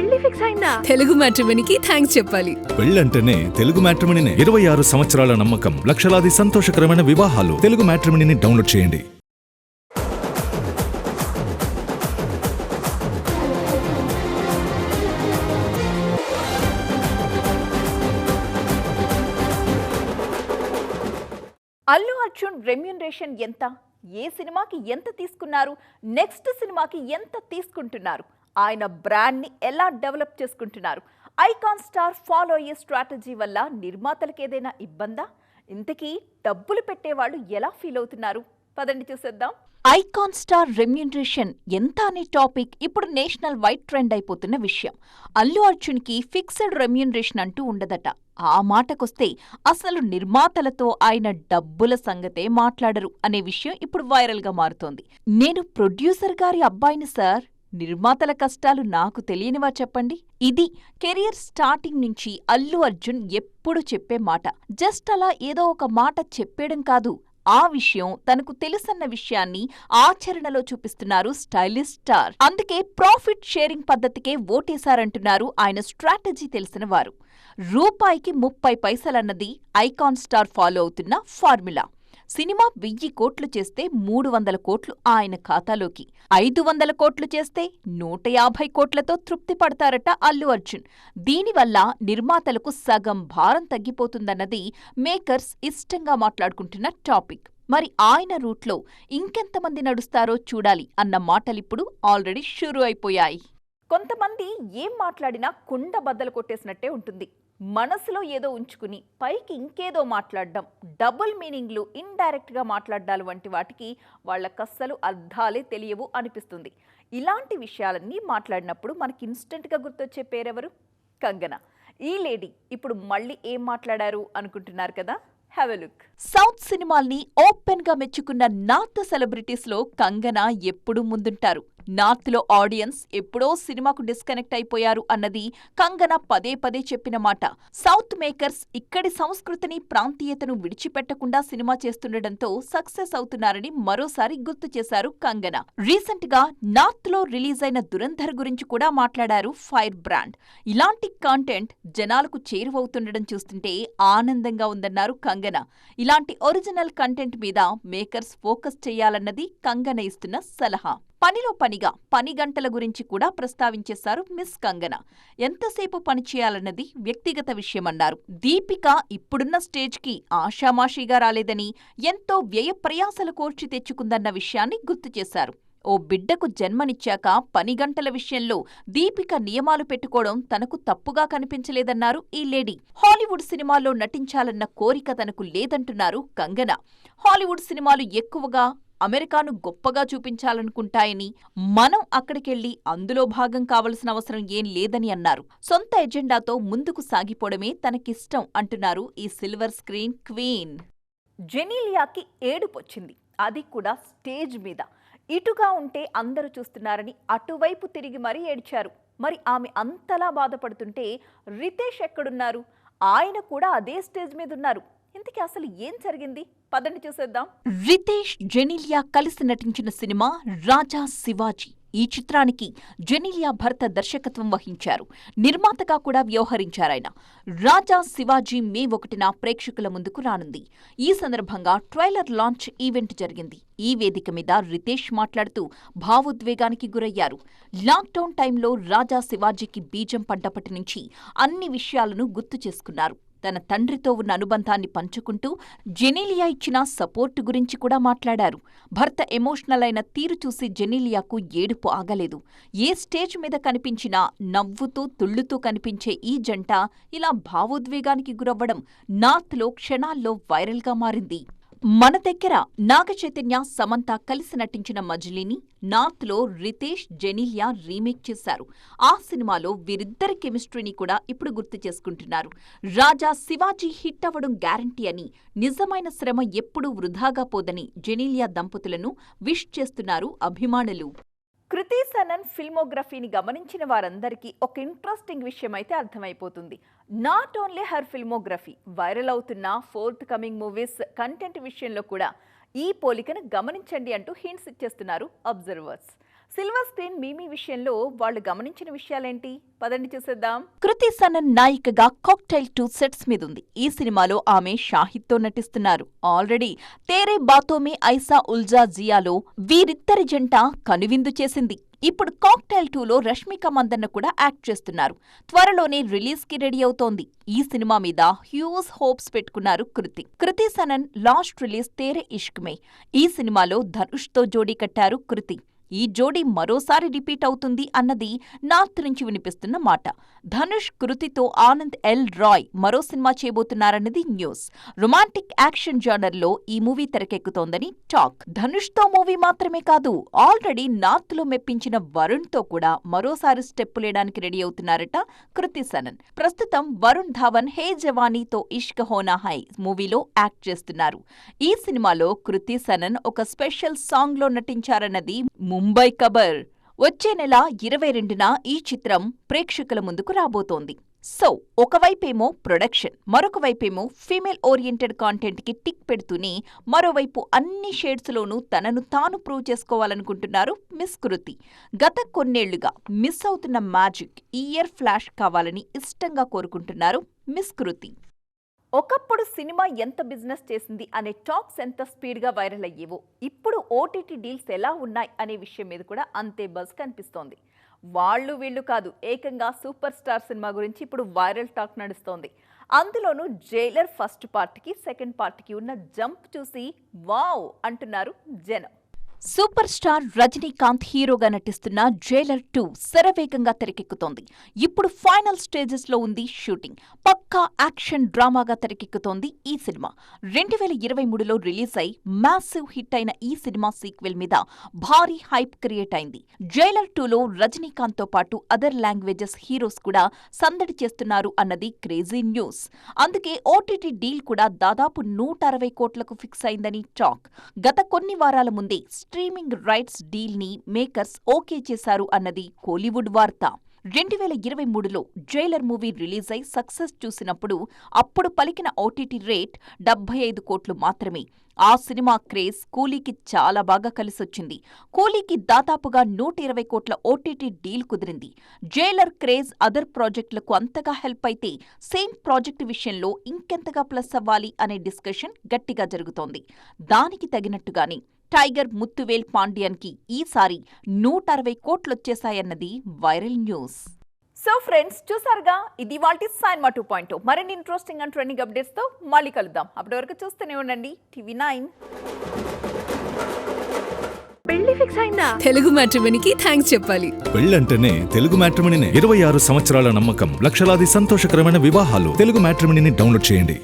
పెళ్లి ఫిక్స్ అయిందా? తెలుగు మ్యాట్రిమోనీకి థ్యాంక్స్ చెప్పాలి. పెళ్ళంటేనే తెలుగు మ్యాట్రిమోనీనే. 26 సంవత్సరాల నమ్మకం, లక్షలాది సంతోషకరమైన వివాహాలు. తెలుగు మ్యాట్రిమోనీని డౌన్లోడ్ చేయండి. అల్లు అర్జున్ రెమ్యూనరేషన్ ఎంత, ఏ సినిమాకి ఎంత తీసుకున్నారు, నెక్స్ట్ సినిమాకి ఎంత తీసుకుంటున్నారు, ఆయన బ్రాండ్ని ఎలా డెవలప్ చేసుకుంటున్నారు, ఐకాన్ స్టార్ ఫాలో అయ్యే స్ట్రాటజీ వల్ల నిర్మాతలకు ఏదైనా ఇబ్బందా, ఇంతకీ డబ్బులు పెట్టేవాళ్ళు ఎలా ఫీల్ అవుతున్నారు, పదండి చూసేద్దాం. ఐకాన్ స్టార్ రెమ్యూనరేషన్ ఎంత అనే టాపిక్ ఇప్పుడు నేషనల్ వైడ్ ట్రెండ్ అయిపోతున్న విషయం. అల్లు అర్జున్కి ఫిక్స్డ్ రెమ్యూనరేషన్ అంటూ ఉండదట. ఆ మాటకొస్తే అసలు నిర్మాతలతో ఆయన డబ్బుల సంగతే మాట్లాడరు అనే విషయం ఇప్పుడు వైరల్గా మారుతోంది. నేను ప్రొడ్యూసర్ గారి అబ్బాయిని సార్, నిర్మాతల కష్టాలు నాకు తెలియనివా చెప్పండి. ఇది కెరియర్ స్టార్టింగ్ నుంచి అల్లు అర్జున్ ఎప్పుడు చెప్పే మాట. జస్ట్ అలా ఏదో ఒక మాట చెప్పేయడం కాదు, ఆ విషయం తనకు తెలుసన్న విషయాన్ని ఆచరణలో చూపిస్తున్నారు స్టైలిష్ స్టార్. అందుకే ప్రాఫిట్ షేరింగ్ పద్ధతికే ఓటేశారంటున్నారు ఆయన స్ట్రాటజీ తెలిసిన వారు. రూపాయికి 30 పైసలన్నది ఐకాన్ స్టార్ ఫాలో అవుతున్న ఫార్ములా. సినిమా 1000 కోట్లు చేస్తే 300 కోట్లు ఆయన ఖాతాలోకి, 500 కోట్లు చేస్తే 150 కోట్లతో తృప్తి పడతారట అల్లు అర్జున్. దీనివల్ల నిర్మాతలకు సగం భారం తగ్గిపోతుందన్నది మేకర్స్ ఇష్టంగా మాట్లాడుకుంటున్న టాపిక్. మరి ఆయన రూట్లో ఇంకెంతమంది నడుస్తారో చూడాలి అన్న మాటలిప్పుడు ఆల్రెడీ షురూ అయిపోయాయి. కొంతమంది ఏం మాట్లాడినా కుండ బద్దలు కొట్టేసినట్టే ఉంటుంది. మనసులో ఏదో ఉంచుకుని పైకి ఇంకేదో మాట్లాడడం, డబుల్ మీనింగ్లు, ఇండైరెక్ట్గా మాట్లాడాలు వంటి వాటికి వాళ్ళకస్సలు అర్థాలే తెలియవు అనిపిస్తుంది. ఇలాంటి విషయాలన్నీ మాట్లాడినప్పుడు మనకి ఇన్స్టెంట్గా గుర్తొచ్చే పేరెవరు? కంగనా. ఈ లేడీ ఇప్పుడు మళ్ళీ ఏం మాట్లాడారు అనుకుంటున్నారు కదా? Have a look. సౌత్ సినిమాల్ని ఓపెన్ గా మెచ్చుకున్న నార్త్ సెలబ్రిటీస్ లో కంగనా ఎప్పుడూ ముందుంటారు. నార్త్ లో ఆడియన్స్ ఎప్పుడో సినిమాకు డిస్కనెక్ట్ అయిపోయారు అన్నది కంగనా పదే పదే చెప్పిన మాట. సౌత్ మేకర్స్ ఇక్కడి సంస్కృతిని, ప్రాంతీయతను విడిచిపెట్టకుండా సినిమా చేస్తుండటంతో సక్సెస్ అవుతున్నారని మరోసారి గుర్తు చేశారు కంగనా. రీసెంట్ గా నార్త్ లో రిలీజ్ అయిన దురంధర్ గురించి కూడా మాట్లాడారు ఫైర్ బ్రాండ్. ఇలాంటి కాంటెంట్ జనాలకు చేరువవుతుండడం చూస్తుంటే ఆనందంగా ఉందన్నారు కంగనా. ఇలాంటి ఒరిజినల్ కంటెంట్ మీద మేకర్స్ ఫోకస్ చేయాలన్నది కంగనా ఇస్తున్న సలహా. పనిలో పనిగా పని గంటల గురించి కూడా ప్రస్తావించేశారు మిస్ కంగనా. ఎంతసేపు పనిచేయాలన్నది వ్యక్తిగత విషయమన్నారు. దీపిక ఇప్పుడున్న స్టేజ్కి ఆషామాషీగా రాలేదని, ఎంతో వ్యయ ప్రయాసలు కోర్చి తెచ్చుకుందన్న విషయాన్ని గుర్తు చేశారు. ఓ బిడ్డకు జన్మనిచ్చాక పని గంటల విషయంలో దీపిక నియమాలు పెట్టుకోవడం తనకు తప్పుగా కనిపించలేదన్నారు ఈ లేడీ. హాలీవుడ్ సినిమాల్లో నటించాలన్న కోరిక తనకు లేదంటున్నారు కంగనా. హాలీవుడ్ సినిమాలు ఎక్కువగా అమెరికాను గొప్పగా చూపించాలనుకుంటాయని, మనం అక్కడికెళ్లి అందులో భాగం కావలసిన అవసరం ఏం లేదని అన్నారు. సొంత ఎజెండాతో ముందుకు సాగిపోవడమే తనకిష్టం అంటున్నారు ఈ సిల్వర్ స్క్రీన్ క్వీన్. జెనీలియాకి ఏడుపొచ్చింది, అది కూడా స్టేజ్ మీద. ఇటుగా ఉంటే అందరూ చూస్తున్నారని అటువైపు తిరిగి మరీ ఏడ్చారు. మరి ఆమె అంతలా బాధపడుతుంటే రితేష్ ఎక్కడున్నారు? ఆయన కూడా అదే స్టేజ్ మీద ఉన్నారు. ఇంతకీ అసలు ఏం జరిగింది? పదండి చూసేద్దాం. రితేష్, జెనీలియా కలిసి నటించిన సినిమా రాజా శివాజీ. ఈ చిత్రానికి జెనీలియా భర్త దర్శకత్వం వహించారు, నిర్మాతగా కూడా వ్యవహరించారాయన. రాజా శివాజీ మే 1న ప్రేక్షకుల ముందుకు రానుంది. ఈ సందర్భంగా ట్రైలర్ లాంచ్ ఈవెంట్ జరిగింది. ఈ వేదిక మీద రితేష్ మాట్లాడుతూ భావోద్వేగానికి గురయ్యారు. లాక్డౌన్ టైంలో రాజా శివాజీకి బీజం పడ్డప్పటి నుంచి అన్ని విషయాలను గుర్తు చేసుకున్నారు. తన తండ్రితో ఉన్న అనుబంధాన్ని పంచుకుంటూ జెనీలియా ఇచ్చిన సపోర్టు గురించి కూడా మాట్లాడారు. భర్త ఎమోషనల్ అయిన తీరు చూసి జెనీలియాకు ఏడుపు ఆగలేదు. ఏ స్టేజ్ మీద కనిపించినా నవ్వుతూ తుళ్ళుతూ కనిపించే ఈ జంట ఇలా భావోద్వేగానికి గురవ్వడం నార్త్లో క్షణాల్లో వైరల్గా మారింది. మన దగ్గర నాగ చైతన్య, సమంత కలిసి నటించిన మజిలీని నార్త్లో రితేష్, జెనీలియా రీమేక్ చేశారు. ఆ సినిమాలో వీరిద్దరి కెమిస్ట్రీని కూడా ఇప్పుడు గుర్తు చేసుకుంటున్నారు. రాజా శివాజీ హిట్ అవ్వడం గ్యారంటీ అని, నిజమైన శ్రమ ఎప్పుడూ వృధాగా పోదని జెనీలియా దంపతులను విష్ చేస్తున్నారు అభిమానులు. కృతి సనన్ ఫిల్మోగ్రఫీని గమనించిన వారందరికీ ఒక ఇంట్రెస్టింగ్ విషయం అయితే అర్థమైపోతుంది. Not only her filmography, viral అవుతున్న ఫోర్త్ కమింగ్ మూవీస్ కంటెంట్ విషయంలో కూడా ఈ పోలికను గమనించండి అంటూ హింట్స్ ఇచ్చేస్తున్నారు అబ్జర్వర్స్. సిల్వర్ స్క్రీన్ మీమీ విషయంలో వాళ్ళు గమనించిన విషయాలేంటి? పదండి చూసేద్దాం. Kriti Sanon నాయికగా cocktail 2 sets మీదుంది. ఈ సినిమాలో ఆమె షాహిద్తో నటిస్తున్నారు. ఆల్రెడీ తేరే బాతోమే ఐసా ఉల్జా జియాలో వీరిద్దరి జంట కనువిందు చేసింది. ఇప్పుడు కాక్టైల్ 2లో రష్మిక మందన్న కూడా యాక్ట్ చేస్తున్నారు. త్వరలోనే రిలీజ్ కి రెడీ అవుతోంది. ఈ సినిమా మీద హ్యూజ్ హోప్స్ పెట్టుకున్నారు కృతి సనన్ లాస్ట్ రిలీజ్ తేరే ఇష్క్ మే. ఈ సినిమాలో ధనుష్తో జోడీ కట్టారు కృతి. ఈ జోడీ మరోసారి రిపీట్ అవుతుంది అన్నది నార్త్ నుంచి వినిపిస్తున్న మాట. ధనుష్ కృతితో ఆనంద్ ఎల్ రాయ్ మరో సినిమా చేయబోతున్నారన్నది న్యూస్. రొమాంటిక్ యాక్షన్ జానర్లో ఈ మూవీ తెరకెక్కుతోందని టాక్. ధనుష్తో మూవీ మాత్రమే కాదు, ఆల్రెడీ నార్త్ లో మెప్పించిన వరుణ్ తో కూడా మరోసారి స్టెప్పులేయడానికి రెడీ అవుతున్నారట కృతి సనన్. ప్రస్తుతం వరుణ్ ధావన్ హే జవానీతో ఇష్క్ హోనా హై మూవీలో యాక్ట్ చేస్తున్నారు. ఈ సినిమాలో కృతి సనన్ ఒక స్పెషల్ సాంగ్ లో నటించారన్నది ముంబై ఖబర్. వచ్చే నెల 22న ఈ చిత్రం ప్రేక్షకుల ముందుకు రాబోతోంది. సో ఒకవైపేమో ప్రొడక్షన్, మరొక వైపేమో ఫీమేల్ ఓరియంటెడ్ కాంటెంట్ కి టిక్ పెడుతూనే మరోవైపు అన్ని షేడ్స్లోనూ తనను తాను ప్రూవ్ చేసుకోవాలనుకుంటున్నారు మిస్ కృతి. గత కొన్నేళ్లుగా మిస్ అవుతున్న మ్యాజిక్ ఈ ఇయర్ ఫ్లాష్ కావాలని ఇష్టంగా కోరుకుంటున్నారు మిస్ కృతి. ఒకప్పుడు సినిమా ఎంత బిజినెస్ చేసింది అనే టాక్స్ ఎంత స్పీడ్గా వైరల్ అయ్యేవో, ఇప్పుడు ఓటీటీ డీల్స్ ఎలా ఉన్నాయి అనే విషయం మీద కూడా అంతే బజ్ కనిపిస్తోంది. వాళ్ళు వీళ్ళు కాదు, ఏకంగా సూపర్ స్టార్ సినిమా గురించి ఇప్పుడు వైరల్ టాక్ నడుస్తోంది. అందులోనూ జైలర్ ఫస్ట్ పార్ట్కి సెకండ్ పార్ట్కి ఉన్న జంప్ చూసి వావ్ అంటున్నారు జనం. సూపర్ స్టార్ రజనీకాంత్ హీరోగా నటిస్తున్న జైలర్ 2 శరవేగంగా తెరకెక్కుతోంది. ఇప్పుడు ఫైనల్ స్టేజెస్ లో ఉంది షూటింగ్. పక్కా యాక్షన్ డ్రామాగా తెరకెక్కుతోంది ఈ సినిమా. 2023లో రిలీజ్ అయి మ్యాసివ్ హిట్ అయిన ఈ సినిమా సీక్వెల్ మీద భారీ హైప్ క్రియేట్ అయింది. జైలర్ 2లో రజనీకాంత్ తో పాటు అదర్ లాంగ్వేజెస్ హీరోస్ కూడా సందడి చేస్తున్నారు అన్నది క్రేజీ న్యూస్. అందుకే ఓటీటీ డీల్ కూడా దాదాపు 160 కోట్లకు ఫిక్స్ అయిందని టాక్. గత కొన్ని వారాల ముందే స్ట్రీమింగ్ రైట్స్ డీల్ ని మేకర్స్ ఓకే చేశారు అన్నది కోలీవుడ్ వార్త. 2023లో జైలర్ మూవీ రిలీజ్ అయి సక్సెస్ చూసినప్పుడు అప్పుడు పలికిన ఓటీటీ రేట్ 75 కోట్లు మాత్రమే. ఆ సినిమా క్రేజ్ కూలీకి చాలా బాగా కలిసొచ్చింది. కూలీకి దాదాపుగా 120 కోట్ల ఓటీటీ డీల్ కుదిరింది. జైలర్ క్రేజ్ అదర్ ప్రాజెక్టులకు అంతగా హెల్ప్ అయితే సేమ్ ప్రాజెక్టు విషయంలో ఇంకెంతగా ప్లస్ అవ్వాలి అనే డిస్కషన్ గట్టిగా జరుగుతోంది. దానికి తగినట్టుగానే టైగర్ ముత్తువేల్ పాండ్యన్కి ఈసారి 160 కోట్లొచ్చేశాయన్నది వైరల్ న్యూస్. సో ఫ్రెండ్స్, చూసారుగా, ఇది వాటి సైన్మా 2.0. మరిన్ని ఇంట్రెస్టింగ్ అండ్ ట్రెండింగ్ అప్డేట్స్తో మళ్ళీ కలుద్దాం. అప్పటి వరకు చూస్తూనే ఉండండి TV9. పెళ్లి ఫిక్స్ అయిందా? తెలుగు మ్యాట్రిమోనీకి థ్యాంక్స్ చెప్పాలి. పెళ్ళంటేనే తెలుగు మ్యాట్రిమోనీనే. 26 సంవత్సరాల నమ్మకం, లక్షలాది సంతోషకరమైన వివాహాలు. తెలుగు మ్యాట్రిమోనీని డౌన్లోడ్ చేయండి.